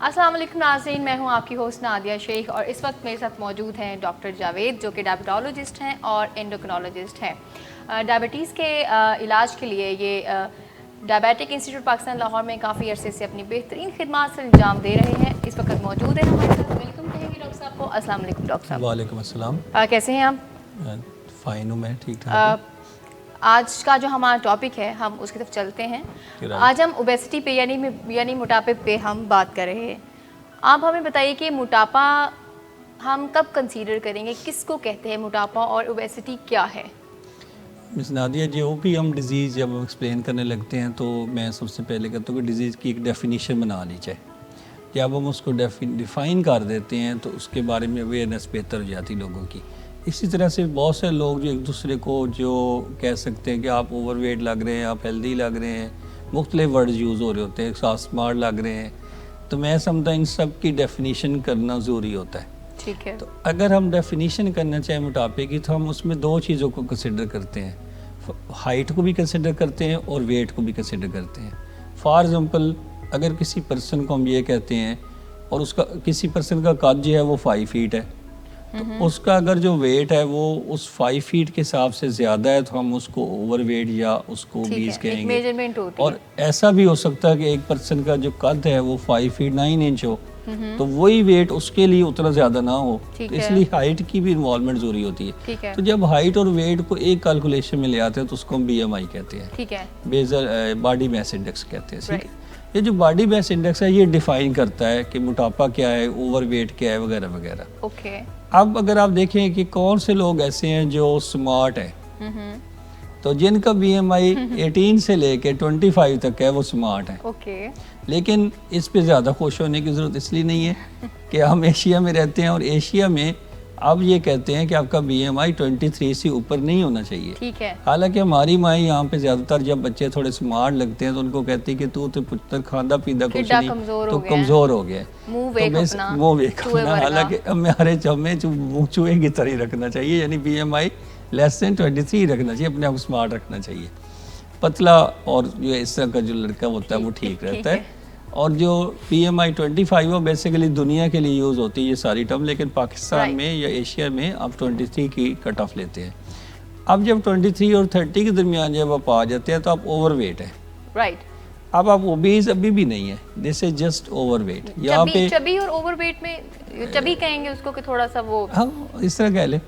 अस्सलाम वालेकुम नाज़रीन, मैं हूं आपकी होस्ट नादिया शेख और इस वक्त मेरे साथ मौजूद हैं डॉक्टर जावेद जो कि डायबिटोलॉजिस्ट हैं और एंडोक्रिनोलॉजिस्ट हैं। डायबिटीज़ के इलाज के लिए ये डायबिटिक इंस्टीट्यूट पाकिस्तान लाहौर में काफ़ी अरसे से अपनी बेहतरीन खिदमत से अंजाम दे रहे हैं। इस वक्त मौजूद हैं हमारे साथ। वेलकम कहेंगे डॉक्टर साहब को। अस्सलाम वालेकुम डॉक्टर साहब। वालेकुम अस्सलाम। कैसे हैं आप? फ़ाइन हूँ मैं, ठीक ठाक। आज का जो हमारा टॉपिक है हम उसकी तरफ चलते हैं। आज हम ओबेसिटी पे यानी मोटापे पे हम बात कर रहे हैं। आप हमें बताइए कि मोटापा हम कब कंसीडर करेंगे, किसको कहते हैं मोटापा और ओबेसिटी क्या है? मिस नादिया, जो भी हम डिज़ीज़ जब हम एक्सप्लेन करने लगते हैं तो मैं सबसे पहले कहता हूँ कि डिज़ीज़ की एक डेफिनेशन बना ली जाए। जब हम उसको डिफ़ाइन कर देते हैं तो उसके बारे में अवेयरनेस बेहतर हो जाती लोगों की। इसी तरह से बहुत से लोग जो एक दूसरे को जो कह सकते हैं कि आप ओवरवेट लग रहे हैं, आप हेल्दी लग रहे हैं, मुख्तलिफ वर्ड यूज़ हो रहे होते हैं, आप स्मार्ट लग रहे हैं, तो मैं समझता इन सब की डेफिनेशन करना ज़रूरी होता है। ठीक है। तो अगर हम डेफिनेशन करना चाहें मोटापे की तो हम उसमें दो चीज़ों को कंसिडर करते हैं, हाइट को भी कंसिडर करते हैं और वेट को भी कंसिडर करते हैं। फॉर एग्ज़ाम्पल, अगर किसी पर्सन को हम ये कहते हैं और उसका किसी पर्सन का कद जो है वो 5 फीट है, तो उसका अगर जो वेट है वो उस 5 फीट के हिसाब से ज़्यादा है तो हम उसको ओवरवेट या उसको ओबीस कहेंगे। मेजरमेंट होती और ऐसा भी हो सकता है कि एक पर्सन का जो कद है वो 5 फीट 9 इंच हो तो वही वेट उसके लिए उतना ज़्यादा ना हो, तो इसलिए हाइट की भी इन्वॉल्वमेंट ज़रूरी होती है। तो जब हाइट और वेट को एक कैलकुलेशन में ले आते हैं तो उसको हम BMI कहते हैं। ठीक है। बेजल बॉडी मास इंडेक्स कहते हैं। ठीक है, ये जो बॉडी मास इंडेक्स है ये डिफाइन करता है कि मोटापा क्या है, ओवरवेट क्या है, वगैरह वगैरह। ओके। अब अगर आप देखें कि कौन से लोग ऐसे हैं जो स्मार्ट है, तो जिनका BMI 18 से लेके 25 तक है वो स्मार्ट है। ओके। लेकिन इस पे ज़्यादा खुश होने की ज़रूरत इसलिए नहीं है कि हम एशिया में रहते हैं और एशिया में अब ये कहते हैं कि आपका BMI 23 से ऊपर नहीं होना चाहिए। ठीक है। हालांकि हमारी माँ यहाँ पे ज़्यादातर जब बच्चे थोड़े स्मार्ट लगते हैं तो उनको कहती है कि तू तो पुत्र खादा पीदा कुछ नहीं, तो कमज़ोर हो गया, मुँह वेख अपना। हालांकि हमारे चमे मुँह चूहे की तरह रखना चाहिए, यानी BMI लेस देन 23 रखना चाहिए, अपने आप को स्मार्ट रखना चाहिए। पतला और जो इस तरह का जो लड़का होता है वो ठीक रहता है। और जो BMI 25 वो बेसिकली दुनिया के लिए यूज़ होती है ये सारी टर्म, लेकिन पाकिस्तान में या एशिया में आप 23 की कट ऑफ लेते हैं। अब जब 23 और 30 के दरमियान जब आप आ जाते हैं तो आप ओवरवेट है। राइट। अब आप ओबीज अभी भी नहीं है, दिस इज जस्ट ओवरवेट। यहाँ पे चबी और ओवरवेट में चबी कहेंगे उसको कि थोड़ा सा वो, हाँ इस तरह कह ले।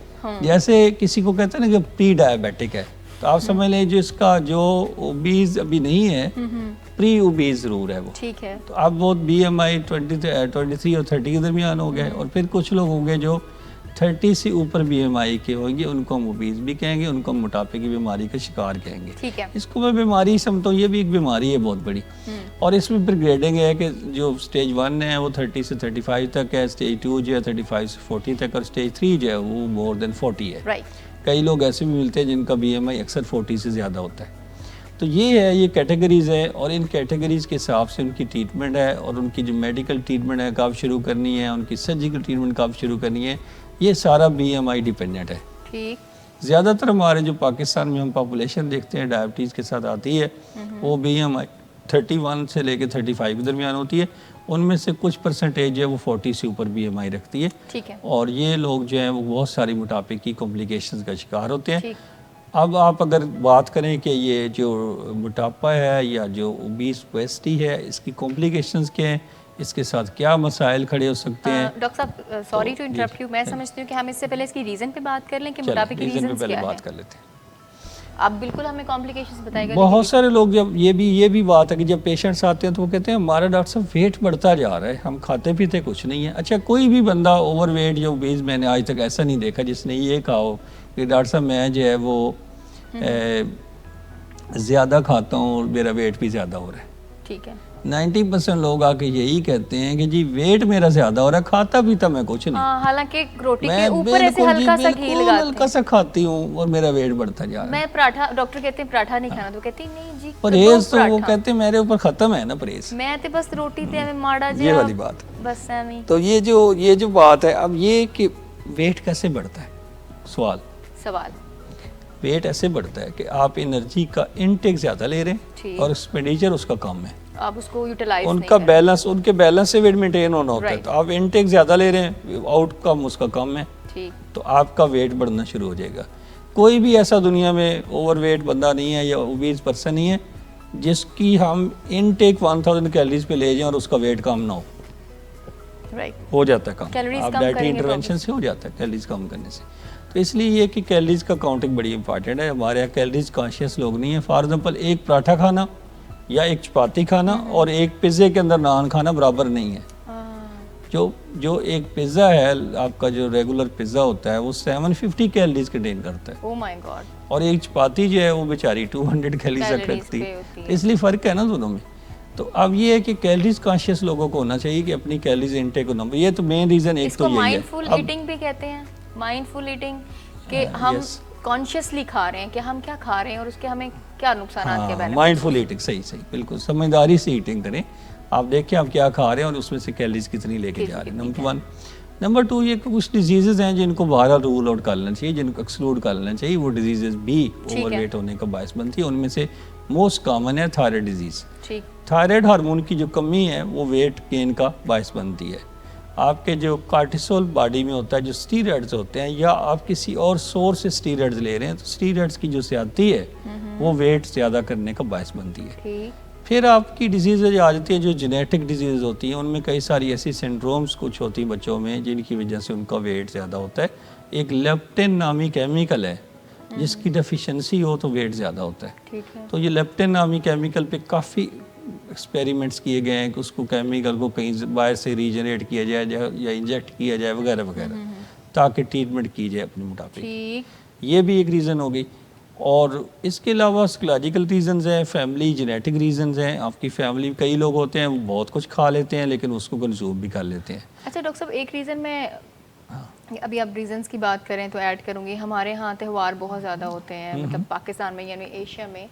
जैसे किसी को कहते हैं ना कि प्री डायबिटिक है, तो आप समझ लें जो इसका जो ओबीज अभी नहीं है, प्री ओबीज जरूर है वो। ठीक है। तो अब वो BMI 23 और 30 के दरमियान हो गए, और फिर कुछ लोग होंगे जो 30 से ऊपर BMI के होंगे, उनको हम ओबीज भी कहेंगे, उनको हम मोटापे की बीमारी का शिकार कहेंगे। ठीक है। इसको मैं बीमारी समझता हूँ, ये भी एक बीमारी है बहुत बड़ी। और इसमें फिर ग्रेडिंग है कि जो स्टेज 1 है वो 30 से 35 तक है, स्टेज 2 जो है 35 से 40 तक, और स्टेज 3 जो है वो मोर देन 40 है। राइट। कई लोग ऐसे भी मिलते हैं जिनका BMI अक्सर 40 से ज़्यादा होता है। तो ये है, ये कैटेगरीज़ है, और इन कैटेगरीज़ के हिसाब से उनकी ट्रीटमेंट है, और उनकी जो मेडिकल ट्रीटमेंट है कब शुरू करनी है, उनकी सर्जिकल ट्रीटमेंट कब शुरू करनी है, ये सारा BMI डिपेंडेंट है। ठीक। ज़्यादातर हमारे जो पाकिस्तान में हम पॉपुलेशन देखते हैं डायबिटीज़ के साथ आती है, वो BMI 31 से लेकर 35 के दरमियान होती है। उनमें से कुछ परसेंटेज है वो 40 से ऊपर BMI रखती है। ठीक है। और ये लोग जो हैं वो बहुत सारी मोटापे की कॉम्प्लिकेशंस का शिकार होते हैं। अब आप अगर बात करें कि ये जो मोटापा है या जो ओबेसिटी है, इसकी कॉम्प्लिकेशंस क्या हैं, इसके साथ क्या मसाइल खड़े हो सकते हैं? डॉक्टर साहब सॉरी टू इंटरप्ट यू, मैं समझती हूँ कि हम इससे पहले इसकी रीज़न पे बात कर लें कि मोटापे के रीज़न पहले बात कर लेते हैं। आप बिल्कुल हमें कॉम्प्लिकेशंस बताइएगा। बहुत सारे लोग जब ये भी बात है कि जब पेशेंट्स आते हैं तो वो कहते हैं हमारा डॉक्टर साहब वेट बढ़ता जा रहा है, हम खाते पीते कुछ नहीं है। अच्छा, कोई भी बंदा ओवरवेट या ओबीज मैंने आज तक ऐसा नहीं देखा जिसने ये कहा हो कि डॉक्टर साहब मैं जो है वो ज़्यादा खाता हूँ और मेरा वेट भी ज़्यादा हो रहा है। ठीक है। 90% लोग आके यही कहते हैं कि जी वेट मेरा ज़्यादा हो रहा है, खाता पीता मैं कुछ नहीं। हालांकि रोटी के ऊपर ऐसे हल्का सा घी लगाते हैं, हल्का सा खाती हूँ और मेरा वेट बढ़ता जा रहा है। मैं पराठा, डॉक्टर कहते हैं पराठा नहीं खाना, तो कहती नहीं जी परहेज, तो वो कहते हैं मेरे ऊपर खत्म है ना परहेज, मैं तो बस रोटी ते माड़ा ये वाली बात बस ऐਵੇਂ। तो ये जो बात है, अब ये कि वेट कैसे बढ़ता है, सवाल वेट ऐसे बढ़ता है कि आप एनर्जी का इनटेक ज़्यादा ले रहे हैं और एक्सपेंडिचर उसका कम है। आप उसको यूटिलाइज उनका बैलेंस, उनके बैलेंस से वेट मेंटेन होना होता है। तो आप इनटेक ज़्यादा ले रहे हैं, आउटकम उसका कम है, तो आपका वेट बढ़ना शुरू हो जाएगा। कोई भी ऐसा दुनिया में ओवरवेट बंदा नहीं है या ओबीज पर्सन नहीं है जिसकी हम इनटेक 1000 कैलोरीज पे ले जाएं और उसका वेट कम ना हो। हो जाता है कम, आप डाइटरी इंटरवेंशन से हो जाता है कैलोरीज कम करने से। तो इसलिए ये कि कैलोरीज का काउंटिंग बड़ी इंपॉर्टेंट है। हमारे यहाँ कैलोरीज कॉन्शियस लोग नहीं है। फॉर एग्जांपल एक पराठा खाना या एक चपाती खाना और एक पिज़्ज़े के अंदर नान खाना बराबर नहीं है। जो एक पिज़्ज़ा है आपका, जो रेगुलर पिज़्ज़ा होता है वो 750 कैलोरीज कंटेन करता है। Oh my God. और एक चपाती जो है वो बेचारी 200 कैलोरीज तक रखती है। तो इसलिए फ़र्क है ना दोनों में। तो अब ये है कि कैलोरीज कॉन्शियस लोगों को होना चाहिए कि अपनी कैलोरीज इनटेक को नंबर, ये तो मेन रीज़न एक तो यही है। माइंडफुल ईटिंग भी कहते हैं, माइंडफुल ईटिंग कि हम कॉन्शियसली खा रहे हैं कि हम क्या खा रहे हैं और उसके हमें क्या नुकसान के बेनिफिट। माइंडफुल ईटिंग, सही बिल्कुल समझदारी से ईटिंग करें। आप देखें आप क्या खा रहे हैं और उसमें से कैलोरीज कितनी लेके जा रहे हैं, नंबर 1। नंबर 2, ये कुछ डिजीजेज हैं जिनको बाहर रूल आउट कर लेना चाहिए, जिनको एक्सक्लूड कर लेना चाहिए। वो डिजीजेज भी ओवरवेट होने का बायस बनती है। उनमें से मोस्ट कॉमन है थायराइड डिजीज। थायराइड हार्मोन की जो कमी है वो वेट गेन का बायस बनती है। आपके जो कार्टिसोल बॉडी में होता है, जो स्टीरॉइड्स होते हैं, या आप किसी और सोर्स से स्टीरॉइड्स ले रहे हैं, तो स्टीरॉइड्स की जो ज्यादती है वो वेट ज़्यादा करने का बायस बनती है। फिर आपकी डिजीज़ आ जाती है जो जेनेटिक डिजीज़ होती हैं। उनमें कई सारी ऐसी सिंड्रोम्स कुछ होती हैं बच्चों में जिनकी वजह से उनका वेट ज़्यादा होता है। एक लेप्टिन नामी केमिकल है जिसकी डेफिशिएंसी हो तो वेट ज़्यादा होता है। तो ये लेप्टिन नामी केमिकल पे काफ़ी एक्सपेरिमेंट्स किए गए हैं कि उसको केमिकल को कहीं बाहर से रीजनरेट किया जाए या इंजेक्ट किया जाए वगैरह वगैरह, ताकि ट्रीटमेंट की जाए अपने मुताबिक। ये भी एक रीज़न हो गई। और इसके अलावा साइकोलॉजिकल रीजंस हैं, फैमिली जेनेटिक रीजंस हैं। आपकी फैमिली में कई लोग होते हैं वो बहुत कुछ खा लेते हैं लेकिन उसको कंज्यूम भी कर लेते हैं। अच्छा डॉक्टर साहब, एक रीज़न मैं अभी आप रीजंस की बात करें तो ऐड करूँगी। हमारे यहाँ त्यौहार बहुत ज़्यादा होते हैं, मतलब पाकिस्तान में यानी एशिया में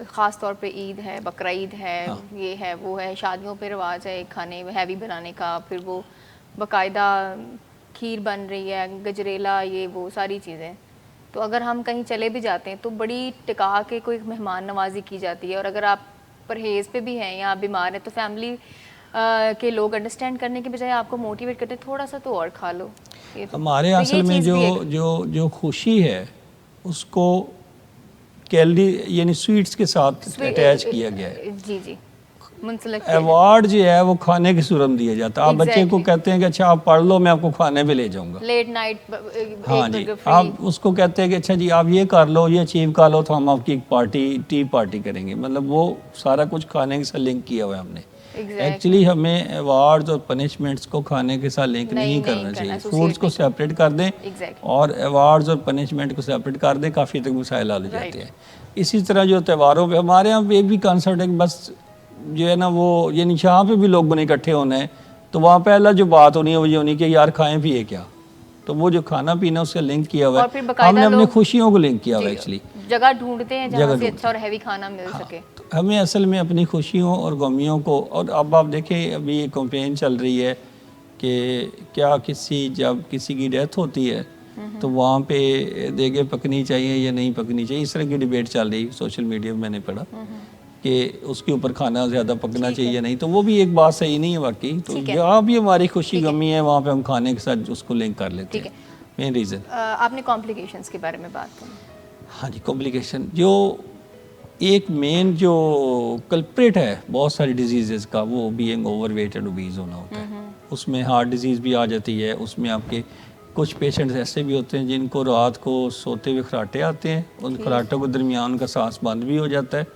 ख़ास तौर पे ईद है, बकरा ईद है, ये है वो है, शादियों पे रिवाज है खाने हैवी बनाने का, फिर वो बाकायदा खीर बन रही है, गजरेला, ये वो सारी चीज़ें। तो अगर हम कहीं चले भी जाते हैं तो बड़ी टिका के कोई मेहमान नवाजी की जाती है। और अगर आप परहेज़ पे भी हैं या आप बीमार हैं तो फैमिली के लोग अंडरस्टैंड करने के बजाय आपको मोटिवेट करते हैं थोड़ा सा तो और खा लो। ये तो हमारे असल में जो खुशी है उसको कैलोरी यानी स्वीट्स के साथ अटैच किया गया है। जी अवार्ड जो है वो खाने की सूरत में दिया जाता है। आप बच्चे को कहते हैं कि अच्छा आप पढ़ लो, मैं आपको खाने पे ले जाऊंगा लेट नाइट। हाँ जी, आप उसको कहते हैं कि अच्छा जी आप ये कर लो, ये अचीव कर लो तो हम आपकी एक पार्टी टी पार्टी करेंगे। मतलब वो सारा कुछ खाने के साथ लिंक किया हुआ है हमने। एक्चुअली हमें अवार्ड्स और पनिशमेंट्स को खाने के साथ लिंक नहीं करना चाहिए। फूड्स को सेपरेट कर दें और अवार्ड्स और पनिशमेंट को सेपरेट कर दें, काफ़ी तक मसाइल हल हो जाते हैं। इसी तरह जो त्योहारों पे हमारे यहाँ पे भी कॉन्सेप्ट है कि बस जो है ना वो यानी जहाँ पे भी लोग बने इकट्ठे होने हैं तो वहाँ पहला जो बात होनी है वो ये होनी कि यार खाएं पिए क्या। तो वो जो खाना पीना उससे लिंक किया हुआ है, हमने अपनी खुशियों को लिंक किया हुआ है। एक्चुअली जगह ढूंढते हैं जहाँ से अच्छा और हैवी खाना मिल सके। तो हमें असल में अपनी खुशियों और गमियों को, और अब आप देखें अभी ये कैंपेन चल रही है कि क्या जब किसी की डेथ होती है तो वहाँ पे देगे पकनी चाहिए या नहीं पकनी चाहिए, इस तरह की डिबेट चल रही सोशल मीडिया में मैंने पढ़ा कि उसके ऊपर खाना ज़्यादा पकना चाहिए नहीं। तो वो भी एक बात सही नहीं है वाकई। तो जहाँ भी हमारी खुशी गमी है वहाँ पे हम खाने के साथ उसको लिंक कर लेते हैं। मेन रीज़न आपने कॉम्प्लिकेशंस के बारे में बात की। हाँ जी, कॉम्प्लिकेशन जो एक मेन जो कल्प्रिट है बहुत सारी डिजीज़ का वो बीइंग ओवरवेट एंड ओबीज होना होता है। उसमें हार्ट डिजीज़ भी आ जाती है। उसमें आपके कुछ पेशेंट्स ऐसे भी होते हैं जिनको रात को सोते हुए खराटे आते हैं, उन खराटों के दरमियान उनका सांस बंद भी हो जाता है,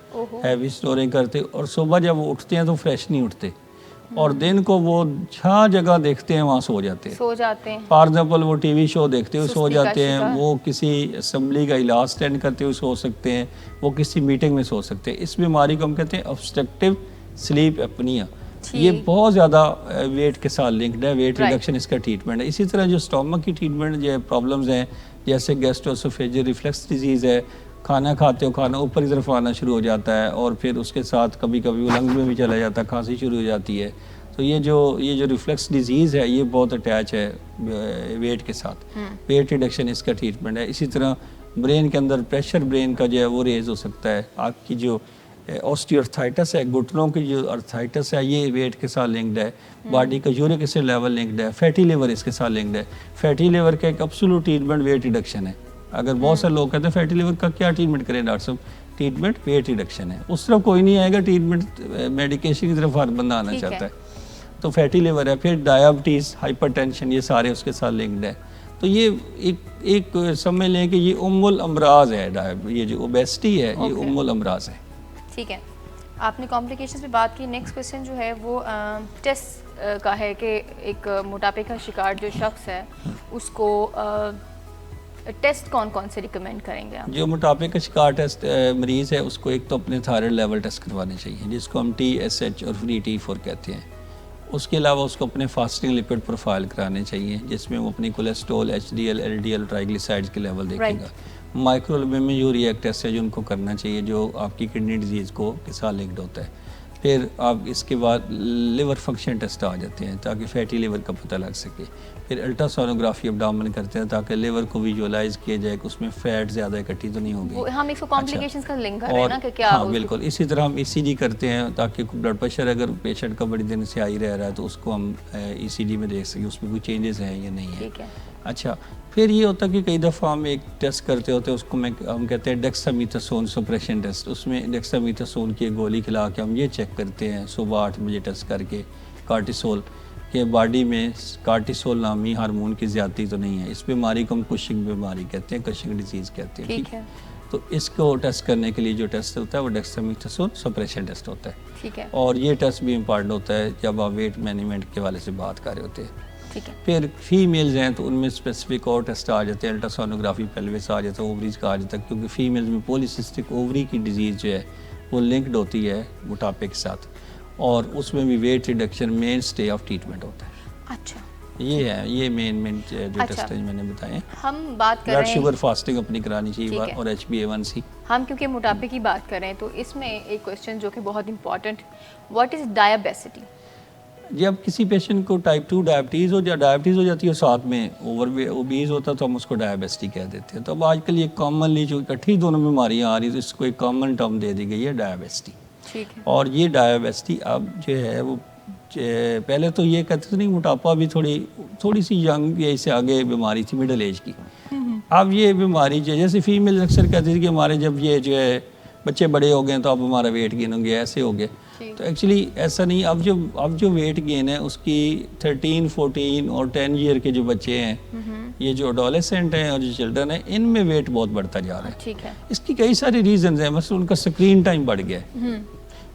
हैवी स्नोरिंग करते, और सुबह जब वो उठते हैं तो फ्रेश नहीं उठते, और दिन को वो जहाँ जगह देखते हैं वहाँ सो जाते हैं। फॉर एग्जाम्पल वो टीवी शो देखते हुए सो जाते हैं, वो किसी असेंबली का इलाज अटेंड करते हुए सो सकते हैं, वो किसी मीटिंग में सो सकते हैं। इस बीमारी को हम कहते हैं ऑब्स्ट्रक्टिव स्लीप एपनिया। ये बहुत ज़्यादा वेट के साथ लिंक्ड है। वेट रिडक्शन इसका ट्रीटमेंट है। इसी तरह जो स्टोमक की ट्रीटमेंट जो प्रॉब्लम्स हैं जैसे गैस्ट्रोएसोफेजियल रिफ्लक्स डिजीज़ है, खाना खाते हो खाना ऊपर की तरफ आना शुरू हो जाता है और फिर उसके साथ कभी कभी वो लंग्स में भी चला जाता है, खांसी शुरू हो जाती है। तो ये जो रिफ्लक्स डिजीज़ है ये बहुत अटैच है वेट के साथ। वेट रिडक्शन इसका ट्रीटमेंट है। इसी तरह ब्रेन के अंदर प्रेशर ब्रेन का जो है वो रेज हो सकता है। आपकी जो ऑस्टियोआर्थराइटिस है, घुटनों की जो अर्थराइटिस है ये वेट के साथ लिंक्ड है, बॉडी का यूरिक एसिड लेवल लिंक्ड है, फैटी लिवर इसके साथ लिंक्ड है। फैटी लिवर का एक एब्सोल्यूट ट्रीटमेंट वेट रिडक्शन है। अगर बहुत सारे लोग कहते हैं फैटी लिवर का क्या ट्रीटमेंट करें डॉक्टर साहब, ट्रीटमेंट वेट रिडक्शन है, उस तरफ कोई नहीं आएगा, ट्रीटमेंट मेडिकेशन की तरफ हर बंदा आना चाहता है। तो फैटी लिवर है, फिर डायबिटीज़, हाइपरटेंशन, ये सारे उसके साथ लिंक्ड है। तो ये एक समझ लें कि ये उम्मुल अमराज है, ये जो ओबेसिटी है ये उम्मुल अमराज है। ठीक है, आपने कॉम्प्लिकेशंस पे बात की। नेक्स्ट क्वेश्चन जो है वो टेस्ट का है कि एक मोटापे का शिकार जो शख्स है उसको टेस्ट कौन कौन से रिकमेंड करेंगे आप? जो मोटापे का शिकार टेस्ट मरीज़ है उसको एक तो अपने थायराइड लेवल टेस्ट करवाने चाहिए, जिसको हम TSH और फ्री T4 कहते हैं। उसके अलावा उसको अपने फास्टिंग लिपिड प्रोफाइल कराने चाहिए, जिसमें वो अपनी कोलेस्ट्रॉल, HDL, LDL, ट्राइग्लिसराइड्स के लेवल देखेगा। माइक्रोअल्बुमिन यूरिक टेस्ट है जो उनको करना चाहिए, जो आपकी किडनी डिजीज़ को के साथ लिंक्ड होता है। फिर आप इसके बाद लिवर फंक्शन टेस्ट आ जाते हैं ताकि फैटी लिवर का पता लग सके। फिर अल्ट्रासोनोग्राफी एब्डोमेन करते हैं ताकि लिवर को विजुअलाइज किया जाए कि उसमें फैट ज़्यादा इकट्ठी तो नहीं होगी। हम इसको कॉम्प्लिकेशंस का लिंक कर रहे हैं ना कि क्या? हाँ बिल्कुल। इसी तरह हम ECG करते हैं ताकि ब्लड प्रेशर अगर पेशेंट का बड़ी दिन से आई रह रहा है तो उसको हम ECG में देख सकें उसमें कोई चेंजेस हैं या नहीं है। अच्छा, फिर ये होता है कि कई दफ़ा हम एक टेस्ट करते होते हैं, उसको हम कहते हैं डेक्सामीथासोन सप्रेशन टेस्ट। उसमें डेक्सामीथासोन की एक गोली खिला के हम ये चेक करते हैं सुबह 8 बजे टेस्ट करके कार्टिसोल के बॉडी में कार्टिसोल नामी हार्मोन की ज़्यादती तो नहीं है। इस बीमारी को हम कुशिंग बीमारी कहते हैं, कुशिंग डिजीज़ कहते हैं। ठीक है, तो इसको टेस्ट करने के लिए जो टेस्ट होता है वो डेक्सामीथासोन सप्रेशन टेस्ट होता है। ठीक है, और ये टेस्ट भी इम्पॉर्टेंट होता है जब आप वेट मैनेजमेंट के वाले से बात कर रहे होते हैं। ठीक है, फिर फीमेल्स हैं तो उनमें स्पेसिफिक और टेस्ट आ जाते हैं, अल्ट्रासोनोग्राफी पेल्विस आ जाता है, ओवरीज का आ जाता है, क्योंकि फीमेल्स में पॉलीसिस्टिक ओवरी की डिजीज़ जो है वो लिंक्ड होती है मोटापे के साथ, और उसमें भी weight reduction main stay of treatment होता है। अच्छा, ये है, ये मेन जो टेस्ट मैंने बताए। हम बात कर रहे हैं शुगर फास्टिंग अपनी करानी चाहिए और HbA1c। हम क्योंकि मोटापे की बात कर रहे हैं तो इसमें एक क्वेश्चन जो कि बहुत इंपॉर्टेंट, व्हाट इज डायबिटिस? जब किसी पेशेंट को टाइप 2 डायबिटीज़ हो या डायबिटीज़ हो जाती है साथ में ओबीज होता है तो हम उसको डायबिटिस कह देते हैं। तो अब आजकल ये कॉमनली जो इकट्ठी दोनों बीमारियाँ आ रही है तो इसको एक कॉमन टर्म दे दी गई है डायबिटिस। ठीक है, और ये डायबिटिस अब जो है वो पहले तो ये कहते थे नहीं मोटापा भी थोड़ी सी यंग एज से आगे बीमारी थी, मिडिल एज की। अब ये बीमारी जैसे फीमेल अक्सर कहती थी कि हमारे जब ये जो है बच्चे बड़े हो गए तो अब हमारा वेट गेन हो गया, ऐसे हो गए। तो एक्चुअली ऐसा नहीं। अब जो वेट गेन है उसकी 13, 14 और 10 ईयर के जो बच्चे हैं, ये जो एडोलेसेंट हैं और जो चिल्ड्रन हैं, इनमें वेट बहुत बढ़ता जा रहा है। ठीक है, इसकी कई सारे रीजन हैं। मतलब उनका स्क्रीन टाइम बढ़ गया है,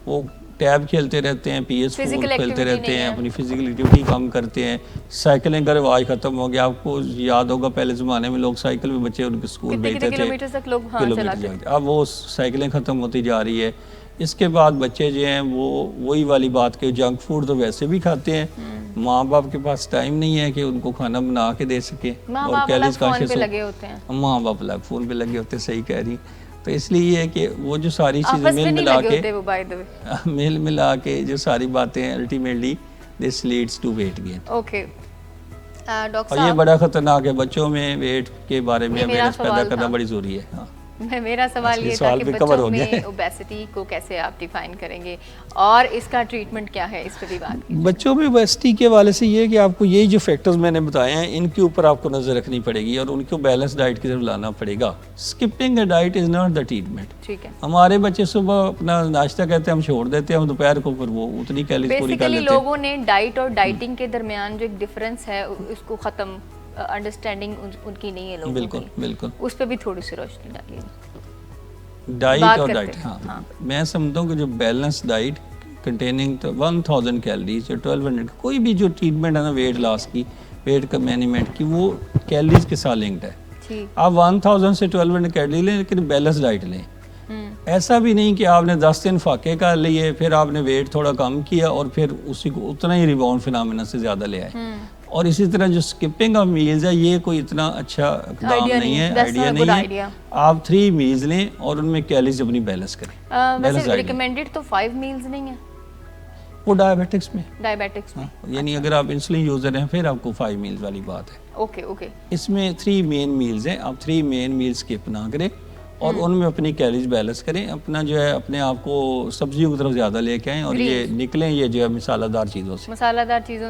वो टैब खेलते रहते हैं, PS4 खेलते रहते हैं, अपनी फिजिकल एक्टिविटी कम करते हैं, साइकिलिंग का रिवाज खत्म हो गया। आपको याद होगा पहले ज़माने में लोग साइकिल में बच्चे उनके स्कूल भेजते थे, किलोमीटर। अब वो साइकिलिंग ख़त्म होती जा रही है। इसके बाद बच्चे जो हैं वो वही वाली बात के जंक फूड तो वैसे भी खाते हैं, माँ बाप के पास टाइम नहीं है कि उनको खाना बना के दे सके, और कैलोरीज कॉन्शियस होते हैं, माँ बाप अलग फ़ोन पे लगे होते हैं। सही कह रही। तो इसलिए ये है कि वो जो सारी चीज़ें मेल मिला के जो सारी बातें हैं ultimately this leads to weight gain. Okay doctor, और ये बड़ा खतरनाक है, बच्चों में वेट के बारे में अवेयरनेस पैदा करना बड़ी ज़रूरी है। हाँ, मेरा सवाल ये था कि बच्चों में ओबेसिटी को कैसे आप डिफाइन करेंगे और इसका ट्रीटमेंट क्या है, इस पर भी बात कीजिए। बच्चों में ओबेसिटी के वाले से ये है कि आपको यही जो फैक्टर्स मैंने बताए हैं इनके ऊपर आपको नज़र रखनी पड़ेगी और उनको बैलेंस डाइट की तरफ लाना पड़ेगा। Skipping a diet is not the treatment. ठीक है, हमारे बच्चे सुबह अपना नाश्ता कहते हैं हम छोड़ देते हैं, दोपहर को फिर वो उतनी कैलोरीज पूरी कर लेते हैं। लोगों ने डाइट और डाइटिंग के दरमियान जो एक डिफरेंस है उसको ख़त्म अंडरस्टैंडिंग उनकी नहीं है लोगों की। बिल्कुल, उस पर भी थोड़ी सी रोशनी डालिए। डाइट और डाइट, हाँ, मैं समझता हूँ कि जो बैलेंस डाइट कंटेनिंग 1000 कैलोरीज या 1200, कोई भी जो ट्रीटमेंट है ना वेट लॉस की, वेट का मैनेजमेंट की, वो कैलोरीज के साथ लिंक्ड है। आप 1000 से 1200 कैलोरी लें लेकिन बैलेंस डाइट लें। ऐसा भी नहीं कि आपने 10 दिन फाके कर लिए फिर आपने वेट थोड़ा कम किया और फिर उसी को उतना ही रिबाउंड फिनोमेना से ज़्यादा ले आए। और इसी तरह जो स्किपिंग ऑफ मील्स है ये कोई इतना अच्छा काम नहीं है, आइडिया नहीं है। आप 3 मील्स लें और उनमें कैलोरीज अपनी बैलेंस करें। वैसे रिकमेंडेड तो 5 मील्स नहीं है वो डायबिटिक्स में यानी अगर आप इंसुलिन यूजर हैं फिर आपको 5 मील्स वाली बात है। ओके। इसमें 3 मेन मील्स हैं, आप 3 मेन मील्स स्किप ना करें और उनमें अपनी कैलोरीज बैलेंस करें, अपना जो है अपने आप को सब्जियों की तरफ ज़्यादा लेके आएँ और ये निकलें ये जो है मसालादार चीज़ों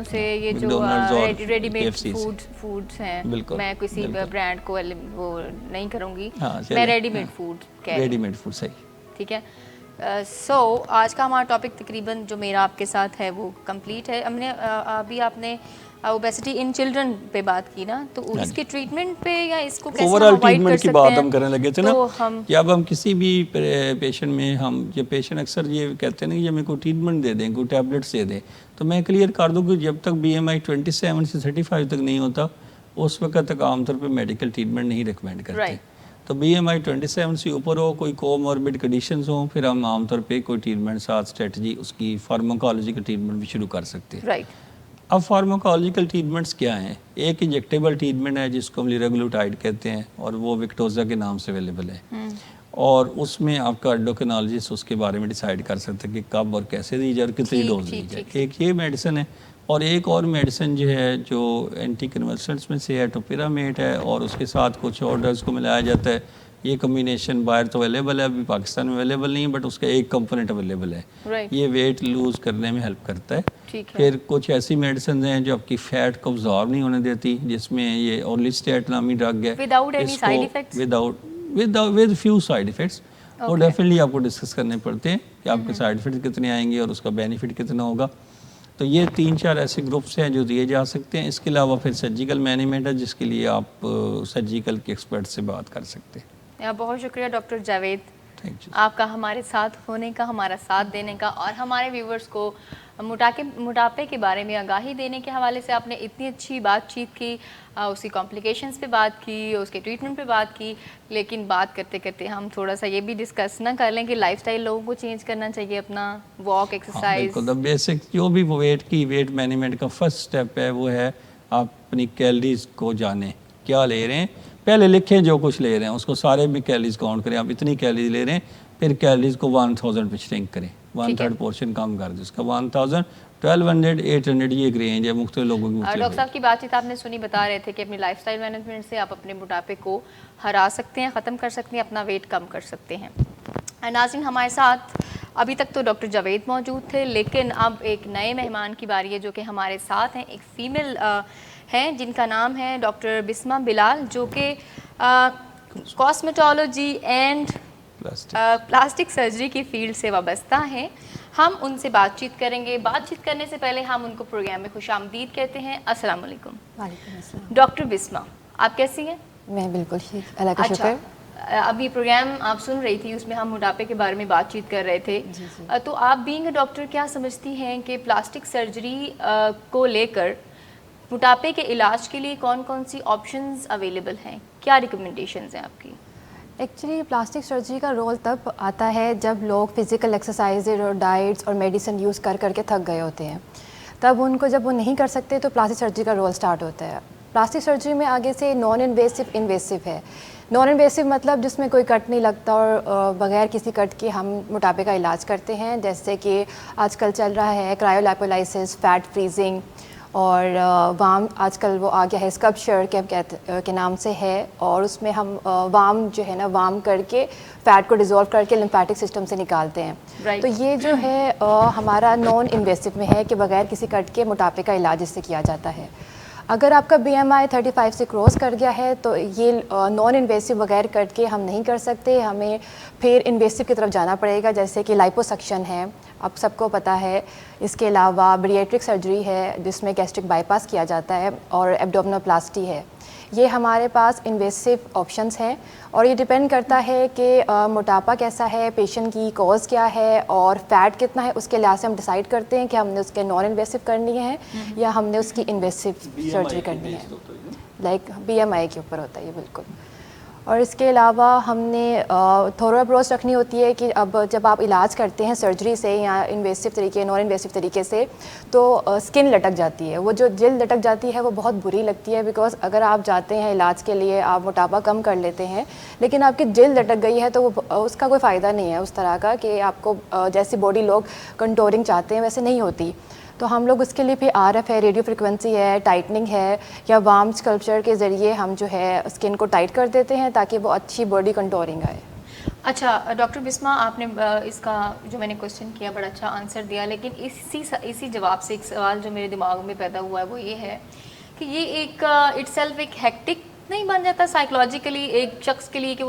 से, ये जो रेडीमेड फूड्स हैं, मैं किसी ब्रांड को वो नहीं करूँगी, मैं रेडीमेड फूड सही, ठीक है। सो आज का हमारा टॉपिक तकरीबन जो मेरा आपके साथ है वो कंप्लीट है। हमने अभी आपने ओबेसिटी इन चिल्ड्रन पे बात की ना, तो इसके ट्रीटमेंट पे या इसको कैसे ओवरऑल ट्रीटमेंट की बात हम करने लगे थे ना, कि अब हम किसी भी पेशेंट में हम ये पेशेंट अक्सर ये कहते हैं ना कि मेरे को ट्रीटमेंट दे दें, कोई टैबलेट्स दे दें, तो मैं क्लियर कर दूं कि जब तक BMI 27 से 35 तक नहीं होता उस वक्त तक आमतौर पर मेडिकल ट्रीटमेंट नहीं रिकमेंड करते। तो BMI 27 से ऊपर हो, कोई कोमॉर्बिड कंडीशंस हो, फिर हम आमतौर पे कोई ट्रीटमेंट साथ स्ट्रेटजी उसकी फार्माकोलॉजिकल ट्रीटमेंट भी शुरू कर सकते हैं। अब फार्माकोलॉजिकल ट्रीटमेंट्स क्या हैं? एक इंजेक्टेबल ट्रीटमेंट है जिसको हम लिराग्लुटाइड कहते हैं और वो विक्टोजा के नाम से अवेलेबल है, और उसमें आपका एंडोक्रिनोलॉजिस्ट उसके बारे में डिसाइड कर सकते हैं कि कब और कैसे दी जाए और कितनी डोज दी जाए। एक ये मेडिसिन है, और एक और मेडिसिन जो है जो एंटी कन्वल्सेंट्स में से है टोपिरामेट है, और उसके साथ कुछ और ड्रग्स को मिलाया जाता है। ये कम्बिनेशन बाहर तो अवेलेबल है, अभी पाकिस्तान में अवेलेबल नहीं है, बट उसका एक कंपोनेंट अवेलेबल है। ये वेट लूज करने में हेल्प करता है। फिर कुछ ऐसी मेडिसिन हैं जो आपकी फैट को अब्जॉर्ब नहीं होने देती, जिसमें ये ओर्लिस्टेट नामी ड्रग है, विद फ्यू साइड इफेक्ट्स, और डेफिनेटली आपको डिस्कस करने पड़ते हैं कि आपके साइड इफेक्ट कितने आएंगे और उसका बेनिफिट कितना होगा। तो ये 3-4 ऐसे ग्रुप्स हैं जो दिए जा सकते हैं। इसके अलावा फिर सर्जिकल मैनेजमेंट है जिसके लिए आप सर्जिकल के एक्सपर्ट से बात कर सकते हैं। बहुत शुक्रिया डॉक्टर जावेद, आपका हमारे साथ होने का, हमारा साथ देने का, और हमारे व्यूवर्स को मोटापे के बारे में आगाही देने के हवाले से आपने इतनी अच्छी बातचीत की, उसकी कॉम्प्लिकेशंस पे बात की, उसके ट्रीटमेंट पे बात की। लेकिन बात करते करते हम थोड़ा सा ये भी डिस्कस ना कर लें कि लाइफस्टाइल लोगों को चेंज करना चाहिए, अपना वॉक, एक्सरसाइज। बेसिक जो भी वेट मैनेजमेंट का फर्स्ट स्टेप है वो है आप अपनी कैलोरीज को जानें, क्या ले रहे हैं, पहले लिखें जो कुछ ले रहे हैं उसको सारे में कैलोरीज काउंट करें, आप इतनी कैलोरीज ले रहे हैं, फिर कैलोरीज को 1000 पे श्रिंक करें, 1/3 पोर्शन कम कर दें उसका, 1000, 1200, 800, ये एक रेंज है मुख्तलिफ लोगों की। डॉक्टर साहब की बातचीत आपने सुनी, बता रहे थे कि अपनी लाइफस्टाइल मैनेजमेंट से आप अपने मोटापे को हरा सकते हैं, ख़त्म कर सकते हैं, अपना वेट कम कर सकते हैं। नाज़रीन, हमारे साथ अभी तक तो डॉक्टर जावेद मौजूद थे, लेकिन अब एक नए मेहमान की बारी है जो कि हमारे साथ हैं, एक फ़ीमेल हैं जिनका नाम है डॉक्टर बिस्मा बिलाल, जो कि कॉस्मेटोलॉजी एंड प्लास्टिक सर्जरी की फील्ड से वाबस्ता हैं। हम उनसे बातचीत करेंगे। बातचीत करने से पहले हम उनको प्रोग्राम में खुशामदीद कहते हैं। अस्सलाम वालेकुम। वालेकुम अस्सलाम। डॉक्टर बिस्मा, आप कैसी हैं? मैं बिल्कुल ठीक, अल्लाह का शुक्र। अभी प्रोग्राम आप सुन रही थी, उसमें हम मोटापे के बारे में बातचीत कर रहे थे। जी। तो आप बीइंग अ डॉक्टर क्या समझती हैं कि प्लास्टिक सर्जरी को लेकर मोटापे के इलाज के लिए कौन कौन सी ऑप्शंस अवेलेबल हैं, क्या रिकमेंडेशंस हैं आपकी? एक्चुअली प्लास्टिक सर्जरी का रोल तब आता है जब लोग फिज़िकल एक्सरसाइज और डाइट्स और मेडिसिन यूज़ कर करके थक गए होते हैं, तब उनको जब वो नहीं कर सकते तो प्लास्टिक सर्जरी का रोल स्टार्ट होता है। प्लास्टिक सर्जरी में आगे से नॉन इन्वेसिव है। नॉन इन्वेसिव मतलब जिसमें कोई कट नहीं लगता और बगैर किसी कट के हम मोटापे का इलाज करते हैं, जैसे कि आजकल चल रहा है क्रायोलाइपोलाइसिस, फैट फ्रीजिंग, और वार्म आजकल वो आ गया है स्कल्पचर के नाम से है, और उसमें हम वार्म जो है ना, वार्म करके फ़ैट को डिज़ोल्व करके लिम्फेटिक सिस्टम से निकालते हैं। तो ये जो है हमारा नॉन इन्वेसिव में है कि बगैर किसी कट के मोटापे का इलाज इससे किया जाता है। अगर आपका BMI 35 से क्रॉस कर गया है तो ये नॉन इन्वेसिव बगैर कट के हम नहीं कर सकते, हमें फिर इन्वेसिव की तरफ जाना पड़ेगा, जैसे कि लाइपोसक्शन है, आप सबको पता है। इसके अलावा बैरिएट्रिक सर्जरी है जिसमें गैस्ट्रिक बाईपास किया जाता है, और एब्डोमिनोप्लास्टी है। ये हमारे पास इन्वेसिव ऑप्शंस हैं, और ये डिपेंड करता है कि मोटापा कैसा है, पेशेंट की कॉज क्या है और फैट कितना है, उसके लिहाज से हम डिसाइड करते हैं कि हमने उसके नॉन इन्वेसिव करनी है या हमने उसकी इन्वेसिव सर्जरी करनी है। लाइक BMI के ऊपर होता है ये, बिल्कुल। और इसके अलावा हमने थोड़ा अप्रोच रखनी होती है कि अब जब आप इलाज करते हैं सर्जरी से या इन्वेसिव तरीके, नॉन इन्वेसिव तरीके से, तो स्किन लटक जाती है। वो जो जल्द लटक जाती है वो बहुत बुरी लगती है, बिकॉज अगर आप जाते हैं इलाज के लिए, आप मोटापा कम कर लेते हैं, लेकिन आपकी जल्द लटक गई है तो उसका कोई फ़ायदा नहीं है उस तरह का, कि आपको जैसी बॉडी लोग कंटोरिंग चाहते हैं वैसे नहीं होती। तो हम लोग उसके लिए फिर RF है, रेडियो फ्रिक्वेंसी है, टाइटनिंग है, या वार्म स्कल्पचर के ज़रिए हम जो है स्किन को टाइट कर देते हैं ताकि वो अच्छी बॉडी कंटोरिंग आए। अच्छा डॉक्टर बिस्मा, आपने इसका जो मैंने क्वेश्चन किया बड़ा अच्छा आंसर दिया, लेकिन इसी जवाब से एक सवाल जो मेरे दिमाग में पैदा हुआ है वो ये है कि ये एक इटसेल्फ एक हेक्टिक नहीं बन जाता साइकोलॉजिकली एक शख्स के लिए कि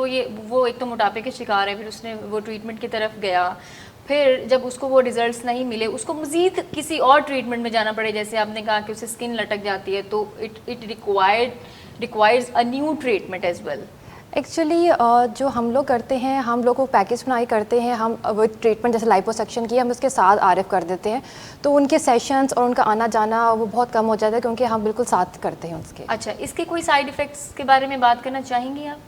वो एक तो मोटापे के शिकार है, फिर उसने वो ट्रीटमेंट की तरफ गया, फिर जब उसको वो रिजल्ट्स नहीं मिले उसको मज़ीद किसी और ट्रीटमेंट में जाना पड़े, जैसे आपने कहा कि उसे स्किन लटक जाती है तो it requires a new treatment as well. Actually जो हम लोग करते हैं, हम लोग को पैकेज बनाई करते हैं, हम वो ट्रीटमेंट जैसे लाइपोसक्शन की हम उसके साथ आरएफ कर देते हैं, तो उनके सेशंस और उनका आना जाना वो बहुत कम हो जाता है क्योंकि हम बिल्कुल साथ करते हैं उसके। अच्छा, इसके कोई साइड इफ़ेक्ट्स के बारे में बात करना चाहेंगी आप?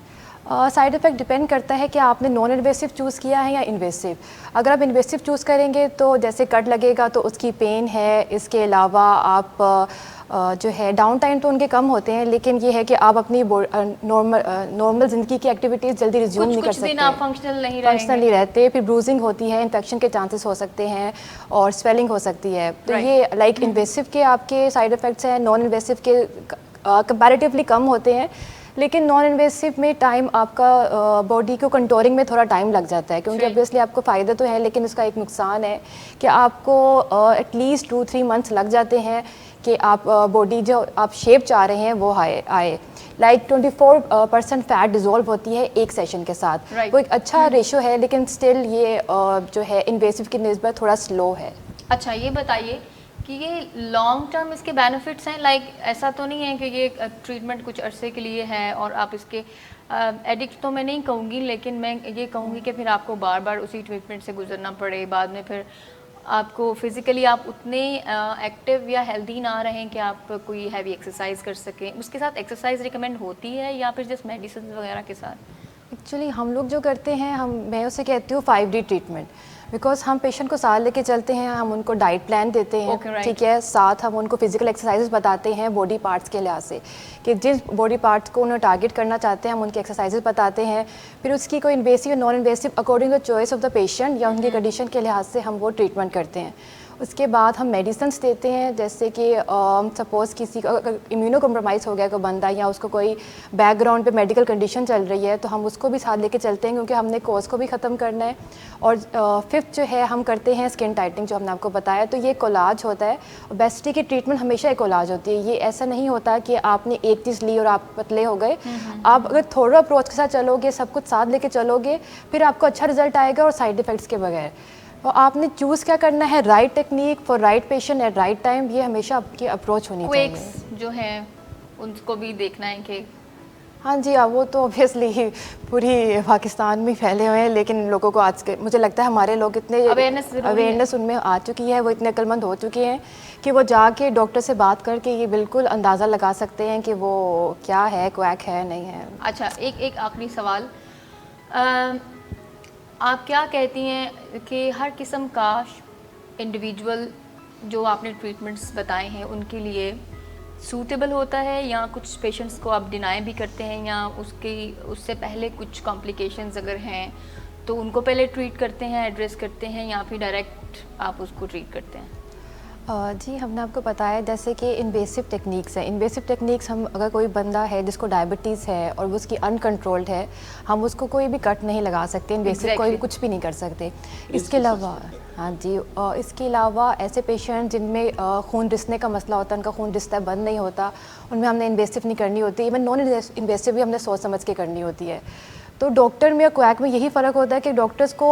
साइड इफ़ेक्ट डिपेंड करता है कि आपने नॉन इन्वेसिव चूज़ किया है या इन्वेसिव। अगर आप इन्वेसिव चूज़ करेंगे तो जैसे कट लगेगा तो उसकी पेन है, इसके अलावा आप जो है डाउन टाइम तो उनके कम होते हैं, लेकिन ये है कि आप अपनी नॉर्मल ज़िंदगी की एक्टिविटीज़ जल्दी रिज्यूम नहीं कर सकते, कुछ दिन आप फंक्शनल नहीं रहते, फिर ब्रूजिंग होती है, इन्फेक्शन के चांसेस हो सकते हैं और स्वेलिंग हो सकती है। तो ये लाइक इन्वेसिव के आपके साइड इफ़ेक्ट्स हैं, नॉन इन्वेसिव के कंपैरेटिवली कम होते हैं, लेकिन नॉन इन्वेसिव में टाइम आपका बॉडी को कंटोरिंग में थोड़ा टाइम लग जाता है क्योंकि ऑब्वियसली आपको फ़ायदा तो है, लेकिन इसका एक नुकसान है कि आपको एटलीस्ट 2-3 मंथ्स लग जाते हैं कि आप बॉडी जो आप शेप चाह रहे हैं वो आए। लाइक 24% फैट डिज़ोल्व होती है एक सेशन के साथ, वो एक अच्छा रेशो है, लेकिन स्टिल ये जो है इन्वेसिव की निस्बत थोड़ा स्लो है। अच्छा, ये बताइए कि ये लॉन्ग टर्म इसके बेनिफिट्स हैं, लाइक ऐसा तो नहीं है कि ये ट्रीटमेंट कुछ अरसे के लिए है और आप इसके एडिक्ट तो मैं नहीं कहूँगी, लेकिन मैं ये कहूँगी कि फिर आपको बार बार उसी ट्रीटमेंट से गुजरना पड़े, बाद में फिर आपको फिज़िकली आप उतने एक्टिव या हेल्दी ना रहें कि आप कोई हैवी एक्सरसाइज कर सकें। उसके साथ एक्सरसाइज रिकमेंड होती है या फिर जस्ट मेडिसिन वगैरह के साथ? एक्चुअली हम लोग जो करते हैं, मैं उसे कहती हूँ 5D ट्रीटमेंट, बिकॉज हम पेशेंट को साथ लेके चलते हैं, हम उनको डाइट प्लान देते हैं, ठीक है, साथ हम उनको फिजिकल एक्सरसाइजेस बताते हैं बॉडी पार्ट्स के लिहाज से कि जिस बॉडी पार्ट्स को उन्हें टारगेट करना चाहते हैं हम उनकी एक्सरसाइजेस बताते हैं, फिर उसकी कोई इन्वेसिव या non invasive according to choice of the patient या उनकी कंडीशन के लिहाज से हम वो ट्रीटमेंट करते हैं। उसके बाद हम मेडिसिन्स देते हैं, जैसे कि सपोज़ किसी का अगर इम्यूनो कम्प्रोमाइज़ हो गया कोई बंदा या उसको कोई बैकग्राउंड पे मेडिकल कंडीशन चल रही है तो हम उसको भी साथ लेके चलते हैं क्योंकि हमने कोर्स को भी ख़त्म करना है। और फिफ्थ जो है हम करते हैं स्किन टाइटनिंग, जो हमने आपको बताया, तो ये कोलाज होता है। ओबेसिटी की ट्रीटमेंट हमेशा एक कोलाज होती है, ये ऐसा नहीं होता कि आपने एक चीज़ ली और आप पतले हो गए। आप अगर थोड़ा अप्रोच के साथ चलोगे, सब कुछ साथ लेके चलोगे, फिर आपको अच्छा रिजल्ट आएगा और साइड इफ़ेक्ट्स के बगैर। और आपने चूज़ क्या करना है, right technique for right patient at right time, ये हमेशा आपकी अप्रोच होनी चाहिए। जो है उनको भी देखना है कि हाँ जी, वो तो ऑब्वियसली पूरी पाकिस्तान में फैले हुए हैं, लेकिन लोगों को आज के मुझे लगता है हमारे लोग इतने अवेयरनेस उनमें आ चुकी है, वो इतने अक्लमंद हो चुके हैं कि वो जाके डॉक्टर से बात करके ये बिल्कुल अंदाज़ा लगा सकते हैं कि वो क्या है, क्वैक है नहीं है। अच्छा, एक आखिरी सवाल, आप क्या कहती हैं कि हर किस्म का इंडिविजुअल जो आपने ट्रीटमेंट्स बताए हैं उनके लिए सूटेबल होता है, या कुछ पेशेंट्स को आप डिनाई भी करते हैं, या उससे पहले कुछ कॉम्प्लिकेशंस अगर हैं तो उनको पहले ट्रीट करते हैं, एड्रेस करते हैं, या फिर डायरेक्ट आप उसको ट्रीट करते हैं? जी, हमने आपको बताया जैसे कि इन्वेसिव टेक्निक्स हैं। इन्वेसिव टेक्निक्स हम अगर कोई बंदा है जिसको डायबिटीज़ है और वो उसकी अनकंट्रोल्ड है, हम उसको कोई भी कट नहीं लगा सकते, इन्वेसिव कोई भी कुछ भी नहीं कर सकते। इसके अलावा हाँ जी, इसके अलावा ऐसे पेशेंट जिनमें खून रिसने का मसला होता है, उनका खून रिसता बंद नहीं होता, उनमें हमने इन्वेसिव नहीं करनी होती। इवन नॉन इन्वेसिव भी हमने सोच समझ के करनी होती है। तो डॉक्टर में और क्वैक में यही फ़र्क होता है कि डॉक्टर्स को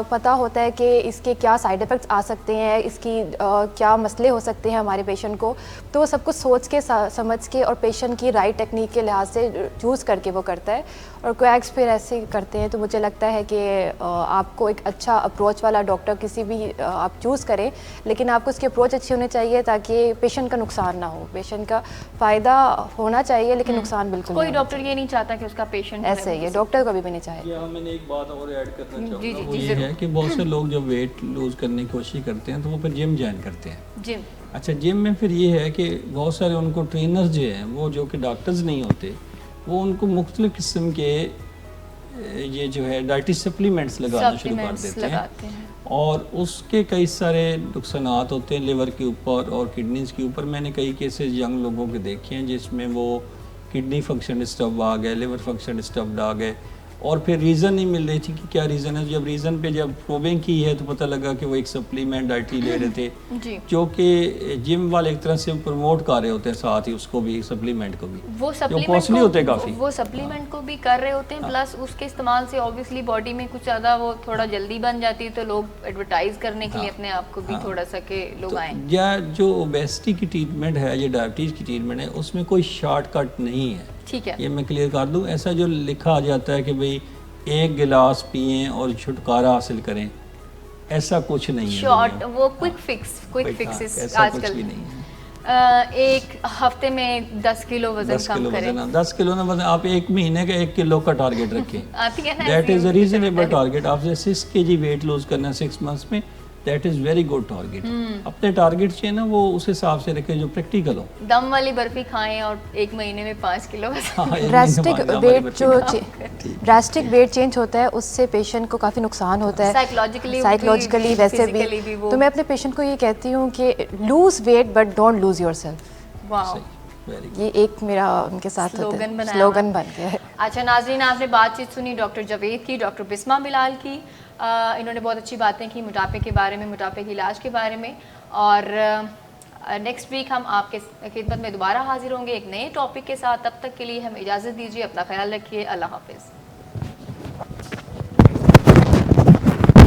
पता होता है कि इसके क्या साइड इफ़ेक्ट्स आ सकते हैं, इसकी क्या मसले हो सकते हैं हमारे पेशेंट को, तो वो सब कुछ सोच के समझ के और पेशेंट की राइट टेक्निक के लिहाज से चूज़ करके वो करता है। और क्वैक्स फिर ऐसे करते हैं। तो मुझे लगता है कि आपको एक अच्छा अप्रोच वाला डॉक्टर किसी भी आप चूज़ करें, लेकिन आपको उसकी अप्रोच अच्छी होनी चाहिए ताकि पेशेंट का नुकसान ना हो। पेशेंट का फ़ायदा होना चाहिए लेकिन नुकसान बिल्कुल कोई डॉक्टर ये नहीं चाहता कि उसका पेशेंट ऐसे ही है, डॉक्टर कभी भी नहीं चाहे। यहाँ मैंने एक बात और ऐड करना चाहूँगा, वो ये है कि बहुत से लोग जब वेट लूज़ करने की कोशिश करते हैं तो वो फिर जिम ज्वाइन करते हैं। जिम, अच्छा, जिम में फिर ये है कि बहुत सारे उनको ट्रेनर्स जो हैं वो जो कि डॉक्टर्स नहीं होते, वो उनको मुख्तलिफ़ किस्म के ये जो है डाइटरी सप्लीमेंट्स लगाना शुरू कर देते हैं और उसके कई सारे नुकसानात होते हैं लिवर के ऊपर और किडनीज़ के ऊपर। मैंने कई केसेस यंग लोगों के देखे हैं जिसमें वो किडनी फंक्शन डिस्टर्ब आ गए, लिवर फंक्शन डिस्टर्ब आ गए और फिर रीज़न नहीं मिल रही थी कि क्या रीज़न है। जब रीज़न पे जब प्रोबिंग की है तो पता लगा कि वो एक सप्लीमेंट डाइटरी ले रहे थे जी। जो कि जिम वाले एक तरह से प्रमोट कर रहे होते हैं, साथ ही उसको भी, सप्लीमेंट को भी, वो जो कॉस्टली होते हैं काफ़ी, वो सप्लीमेंट को भी कर रहे होते हैं, प्लस उसके इस्तेमाल से ऑब्वियसली बॉडी में कुछ ज़्यादा वो थोड़ा जल्दी बन जाती है, तो लोग एडवर्टाइज करने के लिए अपने आप को भी थोड़ा सा के लोग आए। या जो ओबेसिटी की ट्रीटमेंट है, ये डायबिटीज़ की ट्रीटमेंट है, उसमें कोई शॉर्टकट नहीं है। ठीक है, ये मैं क्लियर कर दूं। ऐसा जो लिखा जाता है कि भाई एक गिलास पिएं और छुटकारा हासिल करें, ऐसा कुछ नहीं है। शॉर्ट वो क्विक फिक्सेस आजकल भी नहीं है। एक हफ्ते में 10 किलो वजन कम करें। 10 किलो ना वजन, आप एक महीने का 1 किलो का टारगेट रखें। That is a reasonable target. आपसे 6 kg वेट लूज करना है 6 मंथ्स में, that is very good target. अपने टारगेट से ना वो उस हिसाब से रखें जो प्रैक्टिकल हो। दम वाली बर्फी खाएं और 1 महीने में 5 किलो ड्रास्टिक वेट चेंज होता है, उससे पेशेंट को काफ़ी नुकसान होता है साइकोलॉजिकली वैसे भी। तो मैं अपने पेशेंट को ये कहती हूँ कि lose weight but don't lose yourself. वाह, ये एक मेरा उनके साथ स्लोगन बन गया है। अच्छा नाज़रीन, आपने बातचीत सुनी डॉक्टर जावेद की, डॉक्टर बिस्मा बिलाल की। इन्होंने बहुत अच्छी बातें की मोटापे के बारे में, मोटापे के इलाज के बारे में। और नेक्स्ट वीक हम आपके खिदमत में दोबारा हाजिर होंगे एक नए टॉपिक के साथ। तब तक के लिए हमें इजाज़त दीजिए, अपना ख्याल रखिए, अल्लाह हाफिज़।